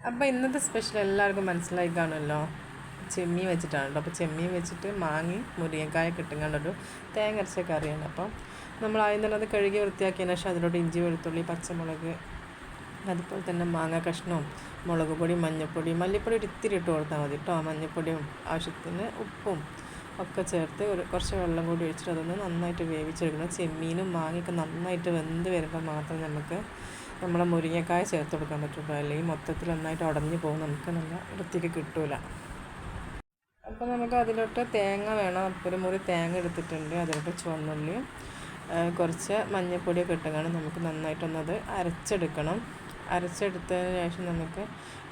അപ്പോൾ ഇന്നത്തെ സ്പെഷ്യൽ എല്ലാവർക്കും മനസ്സിലായി കാണുമല്ലോ, ചെമ്മീൻ വെച്ചിട്ടാണ് കേട്ടോ. അപ്പോൾ ചെമ്മീൻ വെച്ചിട്ട് മാങ്ങി മുരിങ്ങക്കായ കിട്ടുങ്ങാണ്ടൊരു തേങ്ങ അരച്ച കറിയാണ്. അപ്പം നമ്മൾ ആദ്യം തന്നെ അത് കഴുകി വൃത്തിയാക്കിയതിന് ശേഷം അതിലോട്ട് ഇഞ്ചി, വെളുത്തുള്ളി, പച്ചമുളക്, അതുപോലെ തന്നെ മാങ്ങ കഷ്ണവും, മുളക് പൊടി, മഞ്ഞൾപ്പൊടി, മല്ലിപ്പൊടി ഒരു ഇത്തിരി ഇട്ട് കൊടുത്താൽ മതി കേട്ടോ. മഞ്ഞൾപ്പൊടിയും ആവശ്യത്തിന് ഉപ്പും ഒക്കെ ചേർത്ത് കുറച്ച് വെള്ളം കൂടി ഒഴിച്ചിട്ട് അതൊന്ന് നന്നായിട്ട് വേവിച്ചെടുക്കണം. ചെമ്മീനും മാങ്ങയൊക്കെ നന്നായിട്ട് വെന്ത് വരുമ്പോൾ മാത്രം നമുക്ക് നമ്മളെ മുരിങ്ങക്കായ ചേർത്ത് കൊടുക്കാൻ പറ്റുള്ളൂ. അല്ലെങ്കിൽ മൊത്തത്തിൽ നന്നായിട്ട് ഉടഞ്ഞു പോകും, നമുക്ക് നല്ല വൃത്തിക്ക് കിട്ടില്ല. അപ്പോൾ നമുക്ക് അതിലോട്ട് തേങ്ങ വേണം. ഒരു മുറി തേങ്ങ എടുത്തിട്ടുണ്ട്. അതിലോട്ട് ചുവന്നുള്ളിയും കുറച്ച് മഞ്ഞൾപ്പൊടിയൊക്കെ ഇട്ടുകയാണ് നമുക്ക് നന്നായിട്ടൊന്നത് അരച്ചെടുക്കണം. അരച്ചെടുത്തതിന് ശേഷം നമുക്ക്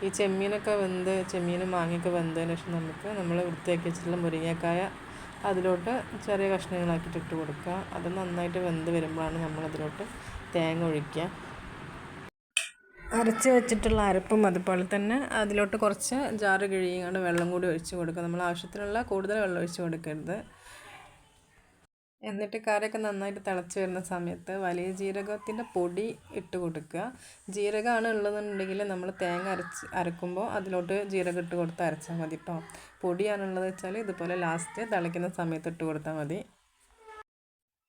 ഈ ചെമ്മീനും മാങ്ങയൊക്കെ വെന്തതിന് ശേഷം നമ്മൾ വൃത്തിയാക്കി വെച്ചിട്ടുള്ള മുരിങ്ങക്കായ അതിലോട്ട് ചെറിയ കഷ്ണങ്ങളാക്കിയിട്ട് ഇട്ട് കൊടുക്കുക. അത് നന്നായിട്ട് വെന്ത് വരുമ്പോഴാണ് നമ്മളതിലോട്ട് തേങ്ങ ഒഴിക്കുക. അരച്ച് വെച്ചിട്ടുള്ള അരപ്പും അതുപോലെ തന്നെ അതിലോട്ട് കുറച്ച് ജാറ് കിഴിയുകൊണ്ട് വെള്ളം കൂടി ഒഴിച്ച് കൊടുക്കുക. നമ്മൾ ആവശ്യത്തിനുള്ള കൂടുതൽ വെള്ളം ഒഴിച്ച് കൊടുക്കരുത്. എന്നിട്ട് കറിയൊക്കെ നന്നായിട്ട് തിളച്ച് വരുന്ന സമയത്ത് വലിയ ജീരകത്തിൻ്റെ പൊടി ഇട്ട് കൊടുക്കുക. ജീരകമാണ് ഉള്ളതെന്നുണ്ടെങ്കിൽ നമ്മൾ തേങ്ങ അരക്കുമ്പോൾ അതിലോട്ട് ജീരകം ഇട്ട് കൊടുത്ത് അരച്ചാൽ മതി കേട്ടോ. പൊടിയാണുള്ളത് വെച്ചാൽ ഇതുപോലെ ലാസ്റ്റ് തിളയ്ക്കുന്ന സമയത്ത് ഇട്ട് കൊടുത്താൽ മതി.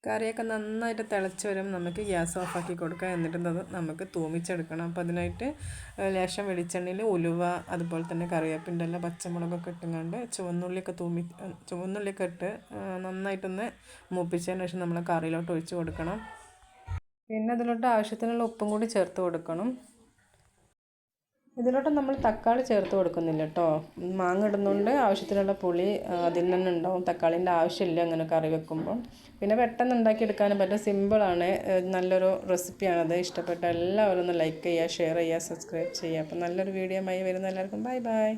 കറിയൊക്കെ നന്നായിട്ട് തിളച്ച് വരുമ്പോൾ നമുക്ക് ഗ്യാസ് ഓഫാക്കി കൊടുക്കുക. എന്നിട്ട് നമുക്ക് തൂമിച്ചെടുക്കണം. അപ്പോൾ അതിനായിട്ട് ലേശം വെളിച്ചെണ്ണയിൽ ഉലുവ, അതുപോലെ തന്നെ കറിവേപ്പിൻ്റെ എല്ലാം, പച്ചമുളകൊക്കെ ഇട്ടുകൊണ്ട് ചുവന്നുള്ളിയൊക്കെ ഇട്ട് നന്നായിട്ടൊന്ന് മൂപ്പിച്ചതിന് ശേഷം നമ്മൾ കറിയിലോട്ട് ഒഴിച്ച് കൊടുക്കണം. പിന്നെ അതിലോട്ട് ആവശ്യത്തിനുള്ള ഉപ്പും കൂടി ചേർത്ത് കൊടുക്കണം. ഇതിലോട്ട് നമ്മൾ തക്കാളി ചേർത്ത് കൊടുക്കുന്നില്ല കേട്ടോ. മാങ്ങ ഇടുന്നതുകൊണ്ട് ആവശ്യത്തിനുള്ള പുളി അതിൽ തന്നെ ഉണ്ടാവും. തക്കാളീൻ്റെ ആവശ്യമില്ല അങ്ങനെ കറി വെക്കുമ്പോൾ. പിന്നെ പെട്ടെന്ന് ഉണ്ടാക്കിയെടുക്കാനും പറ്റും, സിമ്പിളാണ്, നല്ലൊരു റെസിപ്പിയാണത്. ഇഷ്ടപ്പെട്ട എല്ലാവരും ഒന്ന് ലൈക്ക് ചെയ്യുക, ഷെയർ ചെയ്യുക, സബ്സ്ക്രൈബ് ചെയ്യുക. അപ്പോൾ നല്ലൊരു വീഡിയോ ആയി വരുന്ന എല്ലാവർക്കും ബൈ ബൈ.